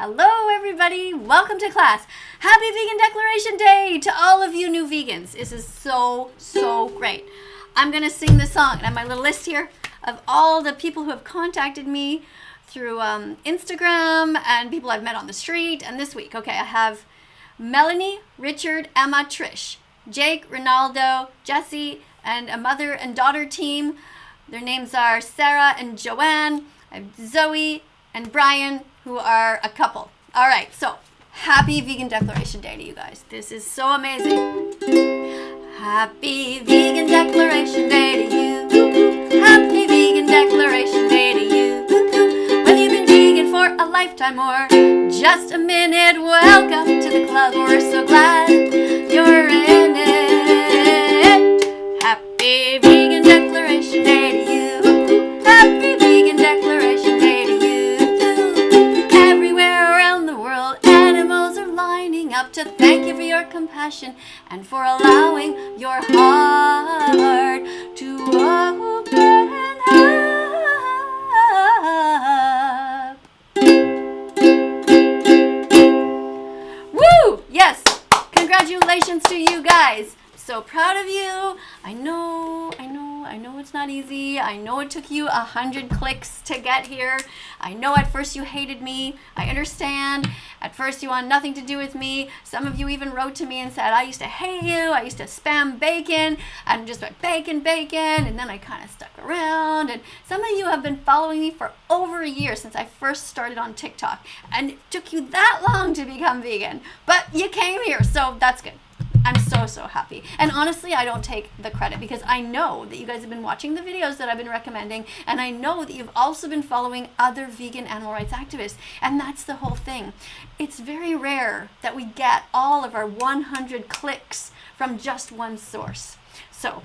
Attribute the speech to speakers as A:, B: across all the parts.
A: Hello everybody, welcome to class. Happy Vegan Declaration Day to all of you new vegans. This is so great. I'm gonna sing this song, and I have my little list here of all the people who have contacted me through Instagram and people I've met on the street. And this week, okay, I have Melanie, Richard, Emma, Trish, Jake, Ronaldo, Jesse, and a mother and daughter team. Their names are Sarah and Joanne. I have Zoe and Brian, who are a couple. All right, so happy Vegan Declaration Day to you guys. This is so amazing. Happy Vegan Declaration Day to you. Happy Vegan Declaration Day to you. Whether you've been vegan for a lifetime or just a minute, welcome to the club. We're so glad you're in it. Happy Vegan Declaration Day to you. Happy Vegan Declaration Day to you. Everywhere around the world, animals are lining up to thank you for your compassion and for allowing your heart to open up. Woo! Yes! Congratulations to you guys. So proud of you. I know it's not easy. I know it took you 100 clicks to get here. I know at first you hated me. I understand. At first you want nothing to do with me. Some of you even wrote to me and said, I used to hate you. I used to spam bacon and just went bacon. And then I kind of stuck around. And some of you have been following me for over a year since I first started on TikTok. And it took you that long to become vegan. But you came here, so that's good. I'm so happy. And honestly, I don't take the credit because I know that you guys have been watching the videos that I've been recommending, and I know that you've also been following other vegan animal rights activists. And that's the whole thing. It's very rare that we get all of our 100 clicks from just one source. So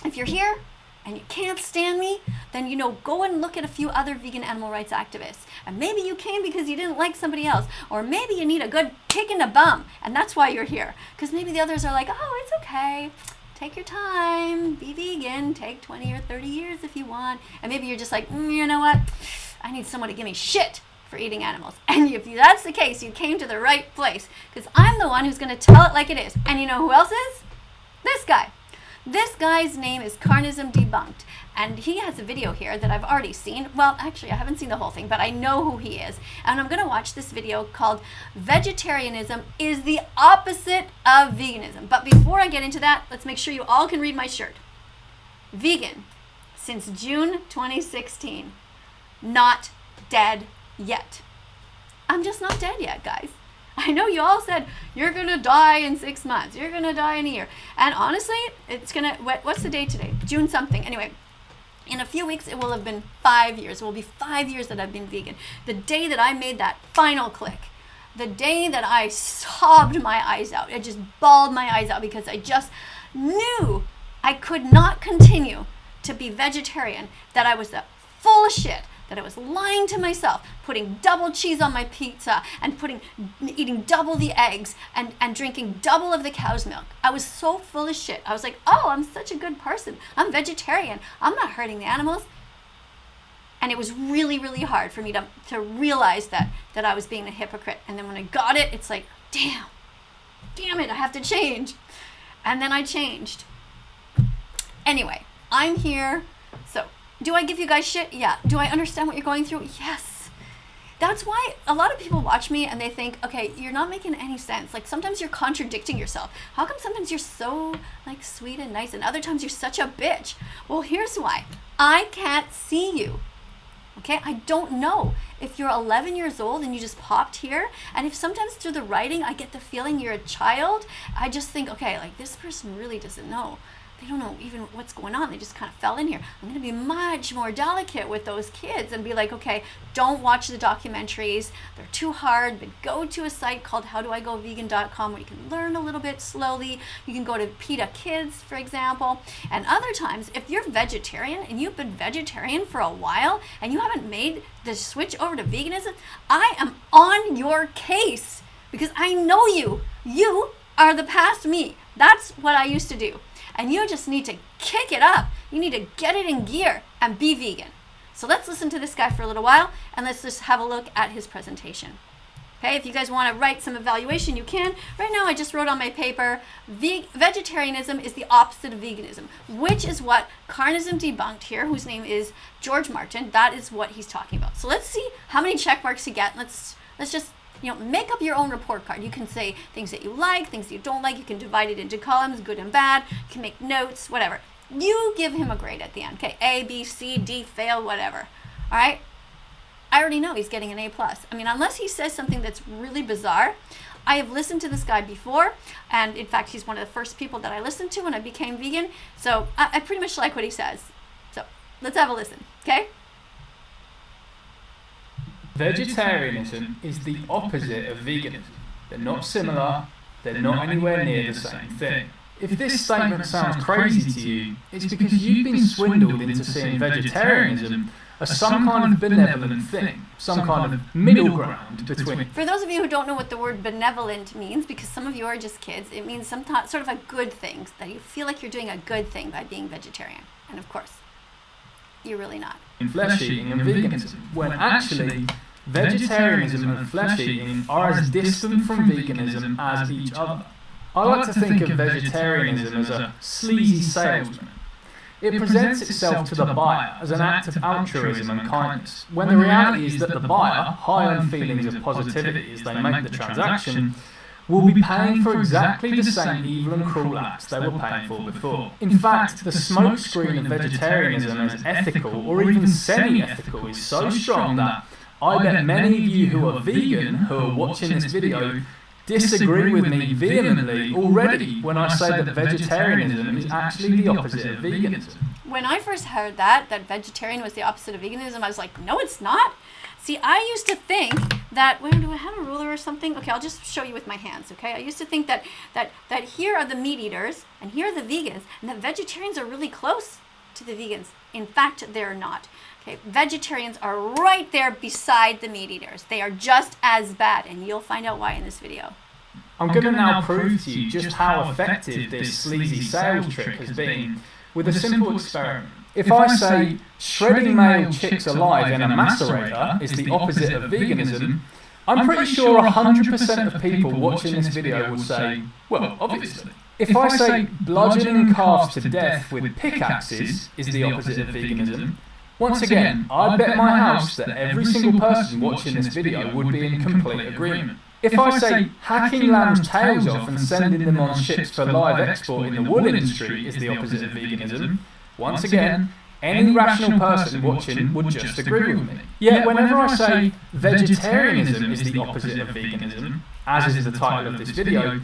A: if you're here and you can't stand me, then go and look at a few other vegan animal rights activists. And maybe you came because you didn't like somebody else, or maybe you need a good kick in the bum, and that's why you're here. Because maybe the others are like, oh, it's okay. Take your time, be vegan, take 20 or 30 years if you want. And maybe you're just like, you know what? I need someone to give me shit for eating animals. And if that's the case, you came to the right place, because I'm the one who's gonna tell it like it is. And you know who else is? This guy. This guy's name is Carnism Debunked, and he has a video here that I've already seen. Well, actually, I haven't seen the whole thing, but I know who he is. And I'm going to watch this video called Vegetarianism is the Opposite of Veganism. But before I get into that, let's make sure you all can read my shirt. Vegan since June 2016. Not dead yet. I'm just not dead yet, guys. I know you all said, you're going to die in 6 months. You're going to die in a year. And honestly, it's going to, what's the date today? June something. Anyway, in a few weeks, it will have been 5 years. It will be 5 years that I've been vegan. The day that I made that final click, the day that I sobbed my eyes out, I just bawled my eyes out because I just knew I could not continue to be vegetarian, that I was full of shit, that I was lying to myself, putting double cheese on my pizza and eating double the eggs and drinking double of the cow's milk. I was so full of shit. I was like, oh, I'm such a good person. I'm vegetarian. I'm not hurting the animals. And it was really hard for me to realize that I was being a hypocrite. And then when I got it, it's like, damn it, I have to change. And then I changed. Anyway, I'm here. So, do I give you guys shit? Yeah. Do I understand what you're going through? Yes. That's why a lot of people watch me and they think, okay, you're not making any sense. Like sometimes you're contradicting yourself. How come sometimes you're so like sweet and nice and other times you're such a bitch? Well, here's why. I can't see you. Okay? I don't know if you're 11 years old and you just popped here, and if sometimes through the writing I get the feeling you're a child, I just think, okay, like this person really doesn't know. They don't know even what's going on. They just kind of fell in here. I'm going to be much more delicate with those kids and be like, okay, don't watch the documentaries. They're too hard, but go to a site called howdoigovegan.com where you can learn a little bit slowly. You can go to PETA Kids, for example. And other times, if you're vegetarian and you've been vegetarian for a while and you haven't made the switch over to veganism, I am on your case because I know you. You are the past me. That's what I used to do. And you just need to kick it up. You need to get it in gear and be vegan. So let's listen to this guy for a little while, and let's just have a look at his presentation. Okay, if you guys want to write some evaluation, you can. Right now, I just wrote on my paper, vegetarianism is the opposite of veganism, which is what Carnism Debunked here, whose name is George Martin, that is what he's talking about. So let's see how many check marks you get. Let's just, make up your own report card. You can say things that you like, things that you don't like. You can divide it into columns, good and bad. You can make notes, whatever. You give him a grade at the end. Okay, A, B, C, D, fail, whatever. All right? I already know he's getting an A+. I mean, unless he says something that's really bizarre. I have listened to this guy before, and in fact, he's one of the first people that I listened to when I became vegan. So I pretty much like what he says. So let's have a listen, okay?
B: Vegetarianism is the opposite of veganism. They're not similar, they're not anywhere near the same thing. If this statement sounds crazy to you, it's because you've been swindled into seeing vegetarianism as some kind of benevolent thing, some kind of middle ground between.
A: For those of you who don't know what the word benevolent means, because some of you are just kids, it means some sort of a good thing, that you feel like you're doing a good thing by being vegetarian. And of course, you're really not.
B: In flesh eating and veganism, when actually vegetarianism and flesh eating are as distant from veganism as each other. I like to think of vegetarianism as a sleazy salesman. It presents itself to the buyer as an act of altruism and kindness, when the reality is that the buyer, high on feelings of positivity as they make the transaction, will be paying for exactly the same evil and cruel acts they were paying for before. In fact, the smokescreen of vegetarianism as ethical or even semi-ethical is so strong that I bet many of you who are vegan, who are watching this video, disagree with me vehemently already when I say that vegetarianism is actually the opposite of veganism.
A: When I first heard that vegetarian was the opposite of veganism, I was like, no, it's not. See, I used to think that, where do I have a ruler or something? Okay, I'll just show you with my hands, okay? I used to think that here are the meat eaters and here are the vegans, and that vegetarians are really close to the vegans. In fact, they're not. Okay, vegetarians are right there beside the meat eaters. They are just as bad, and you'll find out why in this video.
B: I'm going to now prove to you just how effective this sleazy sales trick has been with a simple experiment. If I say shredding male chicks alive in a macerator is the opposite of veganism, I'm pretty sure 100% of people watching this video will say, well, obviously. If I say bludgeoning calves to death with pickaxes is the opposite of veganism, once again, I bet my house that every single person watching this video would be in complete agreement. If I say hacking lambs' tails off and sending them on ships for live export in the wool industry is the opposite of veganism, once again, any rational person watching would just agree with me. Yet whenever I say vegetarianism is the opposite of veganism, as is the title of this video,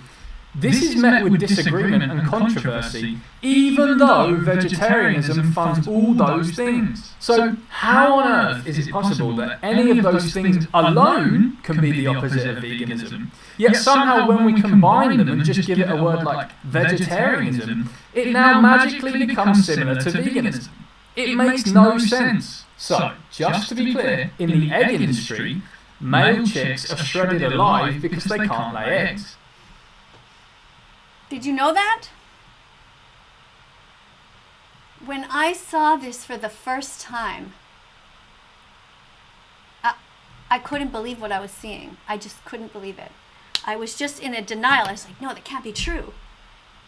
B: this is met with disagreement and controversy, even though vegetarianism funds all those things. So how on earth is it possible that any of those things alone can be the opposite of veganism, yet somehow when we combine them and just give it a word like vegetarianism, it now magically becomes similar to veganism? It makes no sense. So, just to be clear, in the egg industry, male chicks are shredded alive because they can't lay eggs.
A: Did you know that? When I saw this for the first time, I couldn't believe what I was seeing. I just couldn't believe it. I was just in a denial. I was like, no, that can't be true.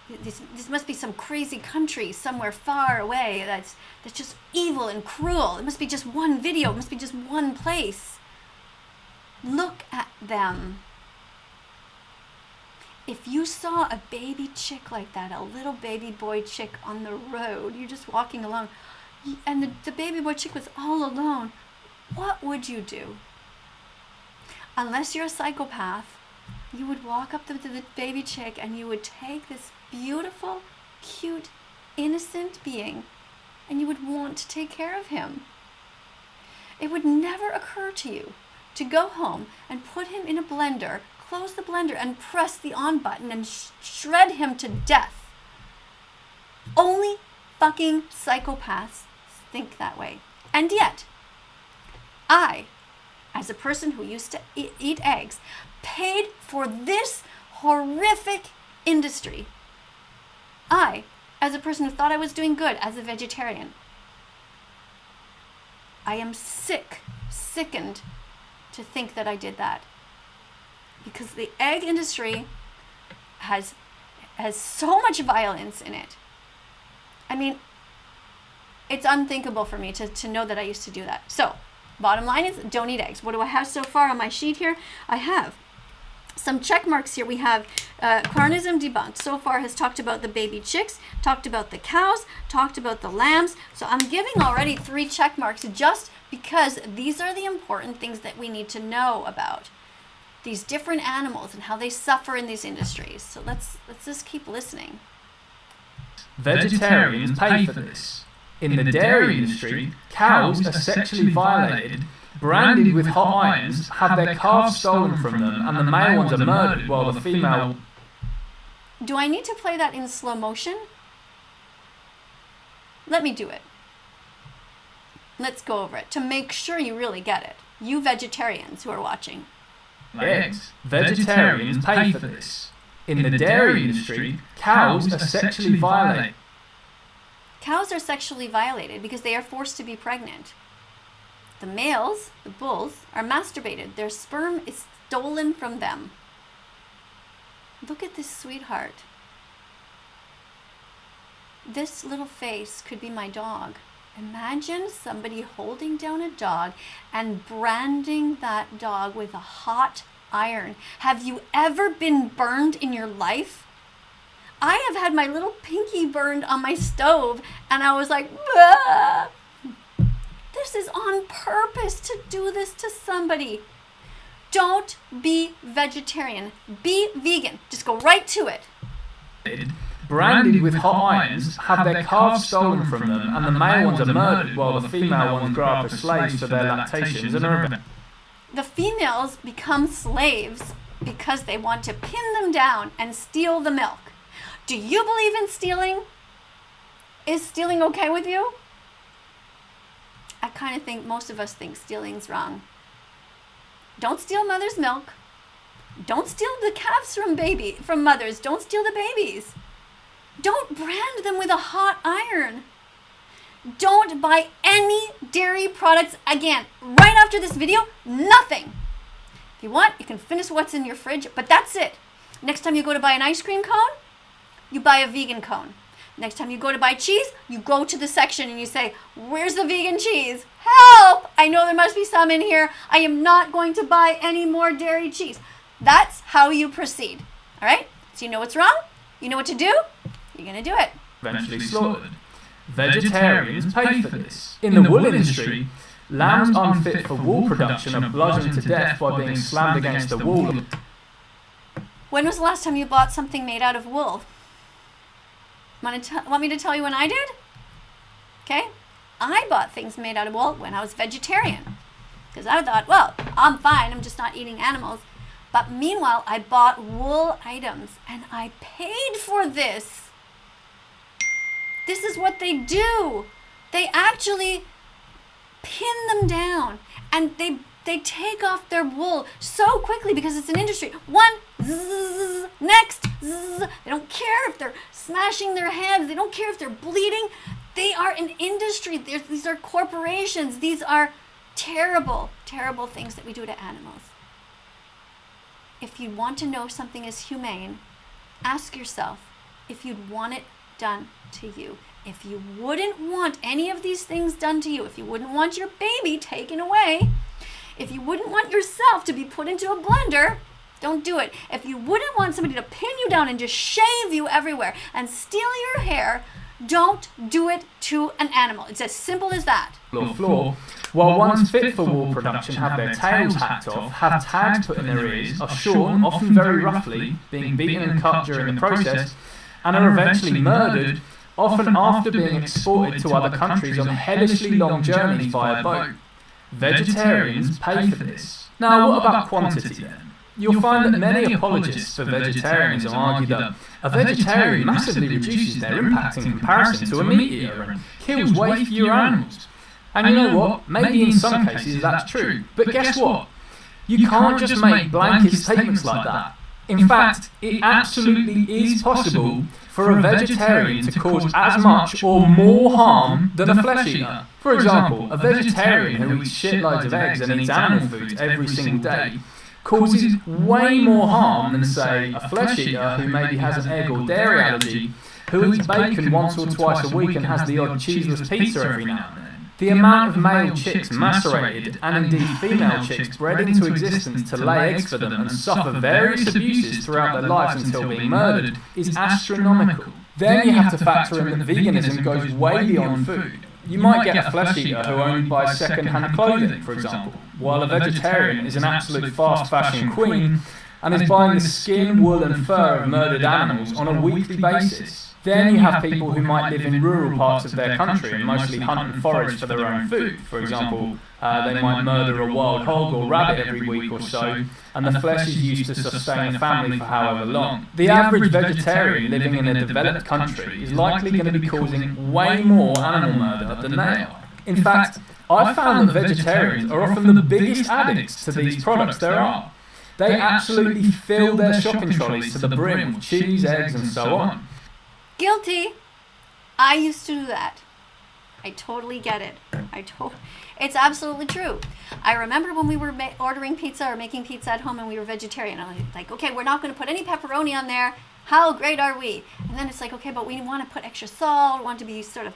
A: This must be some crazy country somewhere far away that's just evil and cruel. It must be just one video. It must be just one place. Look at them. If you saw a baby chick like that, a little baby boy chick on the road, you're just walking along, and the baby boy chick was all alone, what would you do? Unless you're a psychopath, you would walk up to the baby chick and you would take this beautiful, cute, innocent being and you would want to take care of him. It would never occur to you to go home and put him in a blender, close the blender and press the on button and shred him to death. Only fucking psychopaths think that way. And yet, I, as a person who used to eat eggs, paid for this horrific industry. I, as a person who thought I was doing good as a vegetarian, I am sickened to think that I did that. because the egg industry has so much violence in it. I mean, it's unthinkable for me to know that I used to do that. So, bottom line is, don't eat eggs. What do I have so far on my sheet here? I have some check marks here. We have Carnism Debunked. So far has talked about the baby chicks, talked about the cows, talked about the lambs. So I'm giving already 3 check marks just because these are the important things that we need to know about these different animals and how they suffer in these industries. So let's just keep listening.
B: Vegetarians pay for this. In the dairy industry, cows are sexually violated, branded with hot irons, have their calves stolen from them, and the male ones are murdered while the female...
A: Do I need to play that in slow motion? Let me do it. Let's go over it to make sure you really get it. You vegetarians who are watching.
B: Eggs. Vegetarians pay for this. In the dairy industry, cows are sexually violated.
A: Cows are sexually violated because they are forced to be pregnant. The males, the bulls, are masturbated. Their sperm is stolen from them. Look at this sweetheart. This little face could be my dog. Imagine somebody holding down a dog and branding that dog with a hot iron. Have you ever been burned in your life? I have had my little pinky burned on my stove, and I was like, ah! This is on purpose to do this to somebody. Don't be vegetarian. Be vegan. Just go right to it.
B: Branded with hot irons, have their calves stolen from them, and the male ones are murdered while the female ones grow up as slaves for their lactations and are...
A: The females become slaves because they want to pin them down and steal the milk. Do you believe in stealing? Is stealing okay with you? I kind of think most of us think stealing's wrong. Don't steal mother's milk. Don't steal the calves from mothers. Don't steal the babies. Don't brand them with a hot iron. Don't buy any dairy products again. Right after this video, nothing. If you want, you can finish what's in your fridge, but that's it. Next time you go to buy an ice cream cone, you buy a vegan cone. Next time you go to buy cheese, you go to the section and you say, where's the vegan cheese? Help! I know there must be some in here. I am not going to buy any more dairy cheese. That's how you proceed. All right? So you know what's wrong? You know what to do? You're going to do it.
B: Eventually slaughtered. Vegetarians pay for this. In the wool industry, lambs unfit for wool production are bludgeoned to death by being slammed against the wall.
A: When was the last time you bought something made out of wool? Want me to tell you when I did? Okay? I bought things made out of wool when I was vegetarian. Because I thought, well, I'm fine. I'm just not eating animals. But meanwhile, I bought wool items and I paid for this. This is what they do. They actually pin them down and they take off their wool so quickly because it's an industry. One, zzz, next, zzz. They don't care if they're smashing their heads. They don't care if they're bleeding. They are an industry. These are corporations. These are terrible, terrible things that we do to animals. If you want to know something is humane, ask yourself if you'd want it done to you. If you wouldn't want any of these things done to you, if you wouldn't want your baby taken away, if you wouldn't want yourself to be put into a blender, don't do it. If you wouldn't want somebody to pin you down and just shave you everywhere and steal your hair, don't do it to an animal. It's as simple as that.
B: Floor. While ones fit for wool production have their tails hacked off, have tags put in their ears, are shorn, often very roughly, being beaten and cut during the process, and are eventually murdered, often after being exported to other countries on hellishly long journeys via boat. Vegetarians pay for this. Now, what about quantity then? You'll find that many apologists for vegetarianism argue that a vegetarian massively reduces their impact in comparison to a meat eater and kills way fewer animals. And you know what? Maybe in some cases that's true. But guess what? You can't just make blanket statements like that. In fact, it absolutely is possible for a vegetarian to cause as much or more harm than a flesh eater. For example, a vegetarian who eats shitloads of eggs and eats animal foods every single day causes way more harm than, say, a flesh eater who maybe has an egg or dairy allergy, who eats bacon once or twice a week and has the odd cheeseless pizza every now and then. The amount of male chicks macerated, and indeed female chicks bred into existence to lay eggs for them and suffer various abuses throughout their lives until being murdered, is astronomical. Then you have to factor in that veganism goes way beyond food. You might get a flesh eater who only buys second-hand clothing, for example, while a vegetarian is an absolute fast-fashion queen and is buying the skin, wool and fur of murdered animals on a weekly basis. Then you have people who might live in rural parts of their country and mostly hunt and forage for their own food. For example, they might murder a wild hog or rabbit every week or so, and the flesh is used to sustain a family for however long. The average vegetarian living in a developed country is likely going to be causing way more animal murder than they are. In fact, I've found that vegetarians are often the biggest addicts to these products there are. They absolutely fill their shopping trolleys to the brim with cheese, eggs and so on.
A: Guilty. I used to do that. I totally get it. It's absolutely true. I remember when we were ordering pizza or making pizza at home and we were vegetarian. I was like, okay, we're not going to put any pepperoni on there. How great are we? And then it's like, okay, but we want to put extra salt. We want it to be sort of,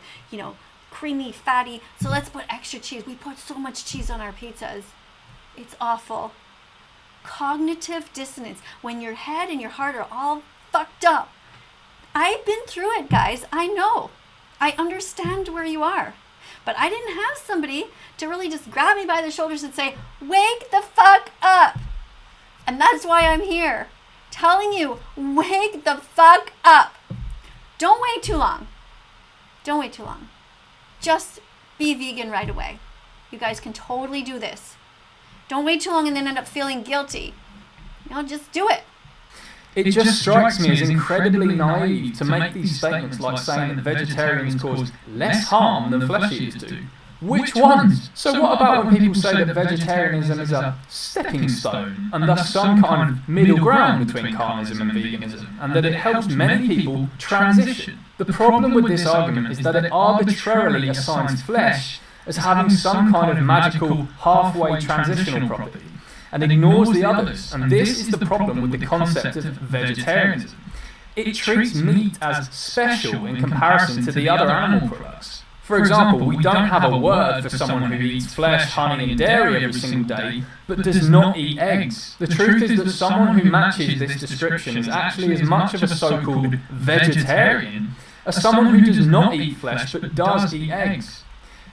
A: creamy, fatty. So let's put extra cheese. We put so much cheese on our pizzas. It's awful. Cognitive dissonance. When your head and your heart are all fucked up. I've been through it, guys. I know. I understand where you are. But I didn't have somebody to really just grab me by the shoulders and say, wake the fuck up. And that's why I'm here. Telling you, wake the fuck up. Don't wait too long. Don't wait too long. Just be vegan right away. You guys can totally do this. Don't wait too long and then end up feeling guilty. Just do it.
B: It just strikes me as incredibly naive to make these statements like saying that vegetarians cause less harm than flesh eaters do. Which ones? So what about when people say that vegetarianism is a stepping stone and thus some kind of middle ground between carnism and veganism, and that it helps many people transition? The problem with this argument is that it arbitrarily assigns flesh as having some kind of magical halfway transitional property, and ignores the others, and this is the problem with the concept of vegetarianism. It treats meat as special in comparison to the other animal products. For example, we don't have a word for someone who eats flesh, honey and dairy every single day, but does not eat eggs. The truth is that someone who matches this description is actually as much of a so-called vegetarian as someone who does not eat flesh but does eat eggs.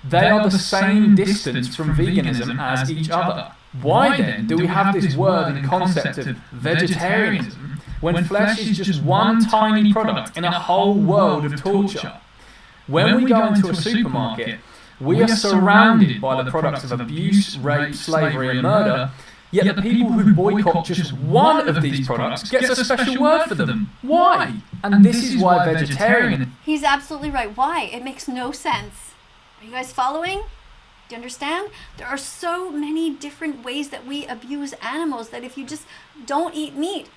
B: They are the same distance from veganism as each other. Why then do we have this word and concept of vegetarianism when flesh is just one tiny product in a whole world of torture? When we go into a supermarket, we are surrounded by the products of abuse, rape, slavery and murder, yet the people who boycott just one of these products gets a special word for them. Why? And this is why vegetarian...
A: He's absolutely right. Why? It makes no sense. Are you guys following? Do you understand? There are so many different ways that we abuse animals that if you just don't eat meat,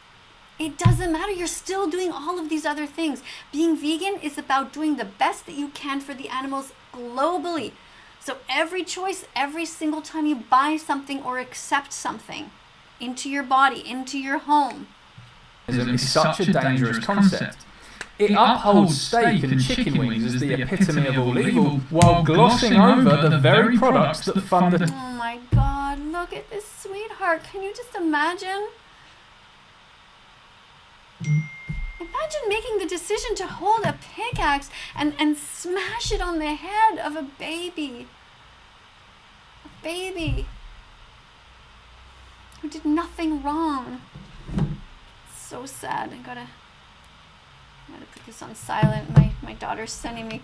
A: it doesn't matter. You're still doing all of these other things. Being vegan is about doing the best that you can for the animals globally. So every choice, every single time you buy something or accept something into your body, into your home,
B: is such a dangerous concept. It upholds steak and chicken wings as the epitome of all evil, while glossing over the very products that fund the...
A: Oh my God, look at this sweetheart. Can you just imagine? Imagine making the decision to hold a pickaxe and smash it on the head of a baby. A baby who did nothing wrong. It's so sad. I gotta put this on silent. My daughter's sending me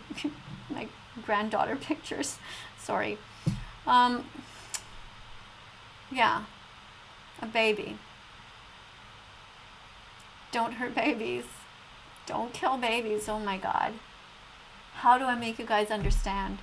A: my granddaughter pictures. Sorry. Yeah, a baby. Don't hurt babies. Don't kill babies. Oh my God. How do I make you guys understand?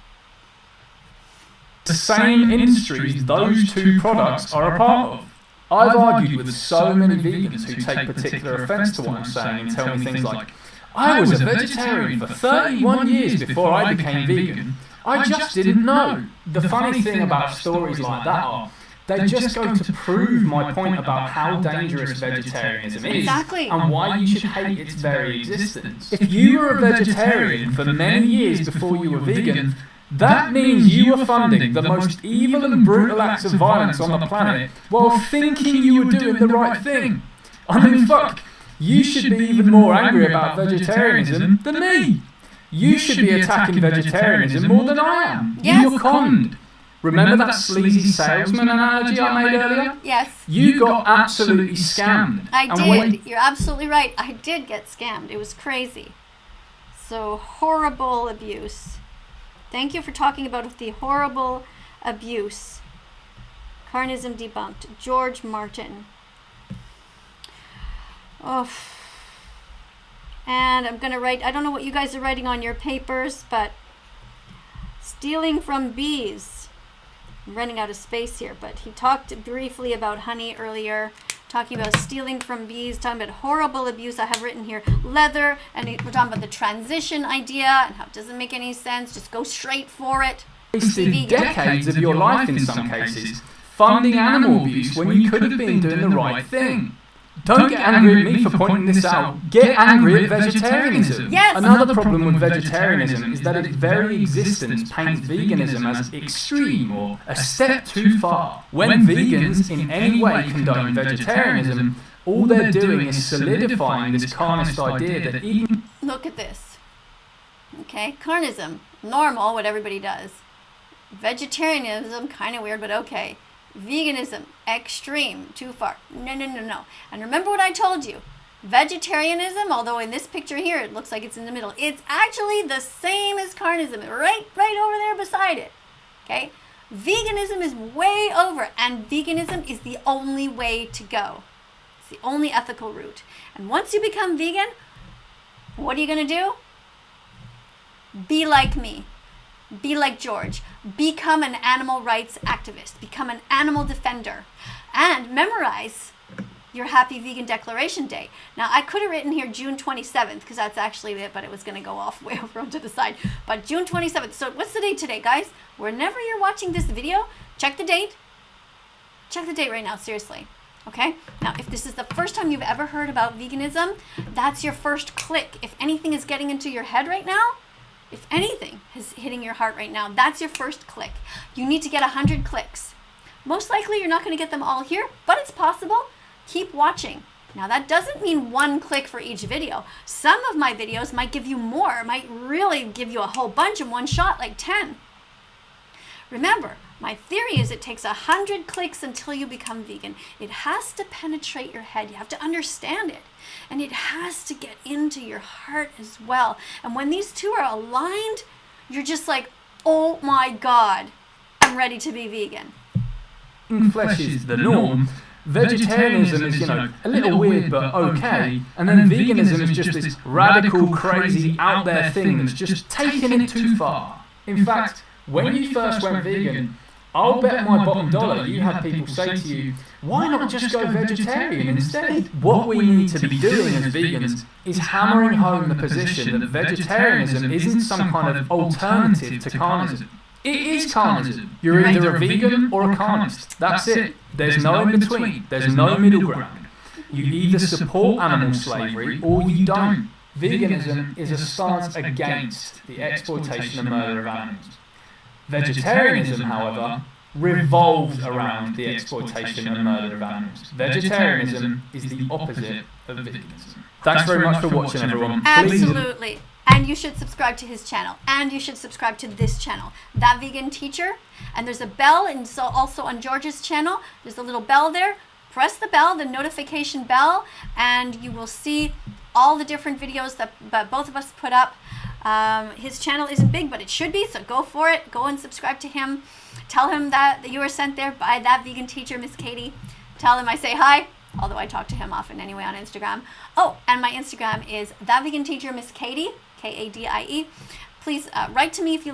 B: The same industries those two products are a part of. I've argued with so many vegans who take particular offence to what I'm saying and tell me things like, I was a vegetarian for 31 years before I became vegan. I just didn't know. The funny thing about stories like that are, They just go to prove my point about how dangerous vegetarianism is.
A: Exactly.
B: And why you should hate its very existence. If you were a vegetarian for many years before you were vegan, that means you were funding the most evil and brutal acts of violence on the planet while thinking you were doing the right thing. I mean, fuck, you should be even more angry about vegetarianism than me. You should be attacking vegetarianism more than I am.
A: Yes.
B: You're conned. Remember that sleazy salesman analogy I made earlier?
A: Yes.
B: You got absolutely scammed.
A: I did. You're absolutely right. I did get scammed. It was crazy. So, horrible abuse. Thank you for talking about the horrible abuse. Carnism debunked. George Martin. Oh. And I'm going to write, I don't know what you guys are writing on your papers, but stealing from bees. I'm running out of space here, but he talked briefly about honey earlier, talking about stealing from bees, talking about horrible abuse. I have written here leather, and we're talking about the transition idea and how it doesn't make any sense. Just go straight for it.
B: Wasted decades of your life in some cases funding animal abuse when you could have been doing the right thing. Don't get angry at me for pointing this out. Get angry at vegetarianism.
A: Yes.
B: Another problem with vegetarianism is that its very existence paints veganism as extreme or a step too far. When vegans in any way condone vegetarianism, all they're doing is solidifying this carnist idea that eating...
A: Look at this. Okay, carnism, normal, what everybody does. Vegetarianism, kind of weird, but okay. Veganism, extreme, too far. No. And remember what I told you. Vegetarianism, although in this picture here it looks like it's in the middle, it's actually the same as carnism, right over there beside it. Okay? Veganism is way over, and veganism is the only way to go. It's the only ethical route. And once you become vegan, what are you going to do? Be like me. Be like George. Become an animal rights activist. Become an animal defender. And memorize your Happy Vegan Declaration Day. Now, I could have written here June 27th, because that's actually it, but it was going to go off way over onto the side. But June 27th. So what's the date today, guys? Whenever you're watching this video, check the date. Check the date right now, seriously. Okay? Now, if this is the first time you've ever heard about veganism, that's your first click. If anything is getting into your head right now, if anything is hitting your heart right now, that's your first click. You need to get 100 clicks. Most likely you're not going to get them all here, but it's possible. Keep watching. Now that doesn't mean one click for each video. Some of my videos might give you more, might really give you a whole bunch in one shot, like 10. Remember, my theory is it takes 100 clicks until you become vegan. It has to penetrate your head. You have to understand it. And it has to get into your heart as well. And when these two are aligned, you're just like, oh my God, I'm ready to be vegan.
B: Flesh is the norm. Vegetarianism is, a little weird but okay. And then veganism is just this radical, crazy, out there thing that's just taking it too far. In fact, when you first went vegan, I'll bet my bottom dollar you had people say to you, why not just go vegetarian instead? What we need to be doing as vegans is hammering home the position that vegetarianism isn't some kind of alternative to carnism. It is carnism. You're either a vegan or a carnist. That's it. There's no in between. There's no middle ground. You either support animal slavery or you don't. Veganism is a stance against the exploitation and murder of animals. Vegetarianism, however, revolves around the exploitation and murder of animals. Vegetarianism is the opposite of veganism. Thanks very much for watching, everyone.
A: Absolutely. And you should subscribe to his channel. And you should subscribe to this channel, That Vegan Teacher. And there's a bell, and so also on George's channel, there's a little bell there. Press the bell, the notification bell, and you will see all the different videos that both of us put up. His channel isn't big, but it should be, so go for it. Go and subscribe to him. Tell him that you were sent there by That Vegan Teacher, Miss Katie. Tell him I say hi, although I talk to him often anyway on Instagram. Oh, and my Instagram is That Vegan Teacher, Miss Katie, K-A-D-I-E. Please write to me if you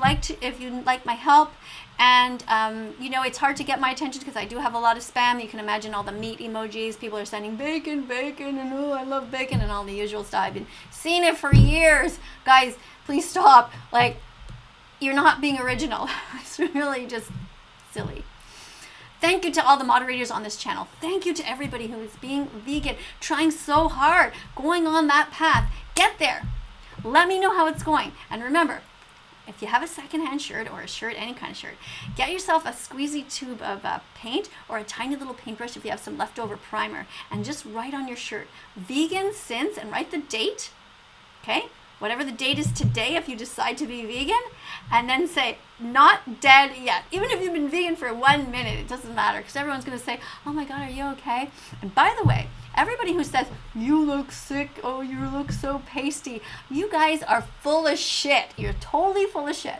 A: like my help. And it's hard to get my attention because I do have a lot of spam. You can imagine all the meat emojis. People are sending bacon, and oh, I love bacon, and all the usual stuff. I've been seeing it for years. Guys, please stop. Like, you're not being original. It's really just silly. Thank you to all the moderators on this channel. Thank you to everybody who is being vegan, trying so hard, going on that path. Get there. Let me know how it's going. And remember, if you have a secondhand shirt or a shirt, any kind of shirt, get yourself a squeezy tube of paint or a tiny little paintbrush if you have some leftover primer, and just write on your shirt, vegan since, and write the date, okay? Whatever the date is today if you decide to be vegan, and then say, not dead yet. Even if you've been vegan for 1 minute, it doesn't matter, because everyone's going to say, oh my God, are you okay? And by the way, everybody who says, you look sick, oh, you look so pasty, you guys are full of shit. You're totally full of shit.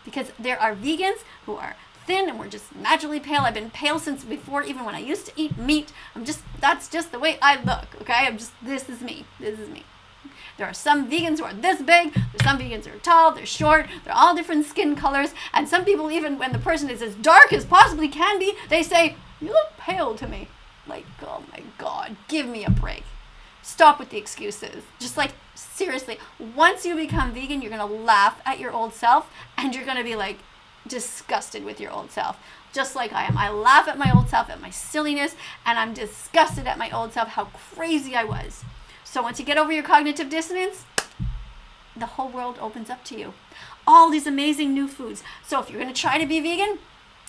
A: Because there are vegans who are thin and we're just naturally pale. I've been pale since before, even when I used to eat meat. That's just the way I look, okay? This is me. This is me. There are some vegans who are this big, there's some vegans who are tall, they're short, they're all different skin colors, and some people, even when the person is as dark as possibly can be, they say, you look pale to me. Like, oh my God, give me a break. Stop with the excuses. Just like, seriously, once you become vegan, you're gonna laugh at your old self, and you're gonna be like disgusted with your old self. Just like I am. I laugh at my old self, at my silliness, and I'm disgusted at my old self, how crazy I was. So once you get over your cognitive dissonance, the whole world opens up to you. All these amazing new foods. So if you're going to try to be vegan,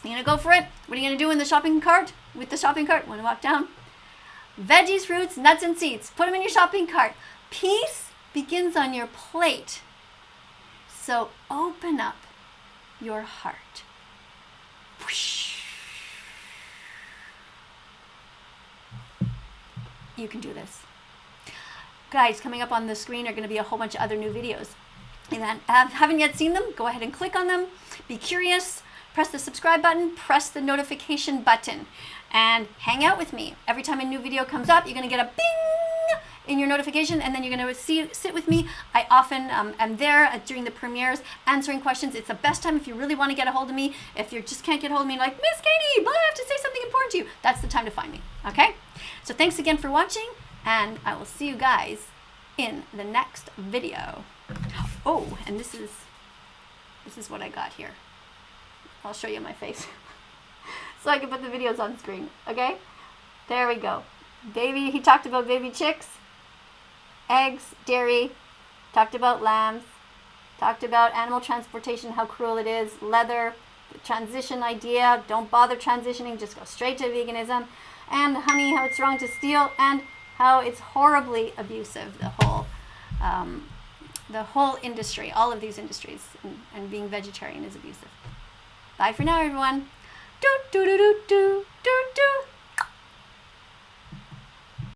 A: you're going to go for it. What are you going to do in the shopping cart? With the shopping cart, want to walk down? Veggies, fruits, nuts, and seeds. Put them in your shopping cart. Peace begins on your plate. So open up your heart. Whoosh. You can do this. Guys, coming up on the screen are going to be a whole bunch of other new videos. If you haven't yet seen them, go ahead and click on them. Be curious. Press the subscribe button. Press the notification button. And hang out with me. Every time a new video comes up, you're going to get a bing in your notification, and then you're going to sit with me. I often am there during the premieres answering questions. It's the best time if you really want to get a hold of me. If you just can't get a hold of me, like, Miss Kadie, I have to say something important to you. That's the time to find me, okay? So thanks again for watching. And I will see you guys in the next video. Oh, and this is what I got here. I'll show you my face so I can put the videos on screen. Okay? There we go. Baby, he talked about baby chicks, eggs, dairy, talked about lambs, talked about animal transportation, how cruel it is, leather, the transition idea, don't bother transitioning, just go straight to veganism, and honey, how it's wrong to steal, and how it's horribly abusive, the whole industry, all of these industries, and being vegetarian is abusive. Bye for now, everyone. Do do do do do do do.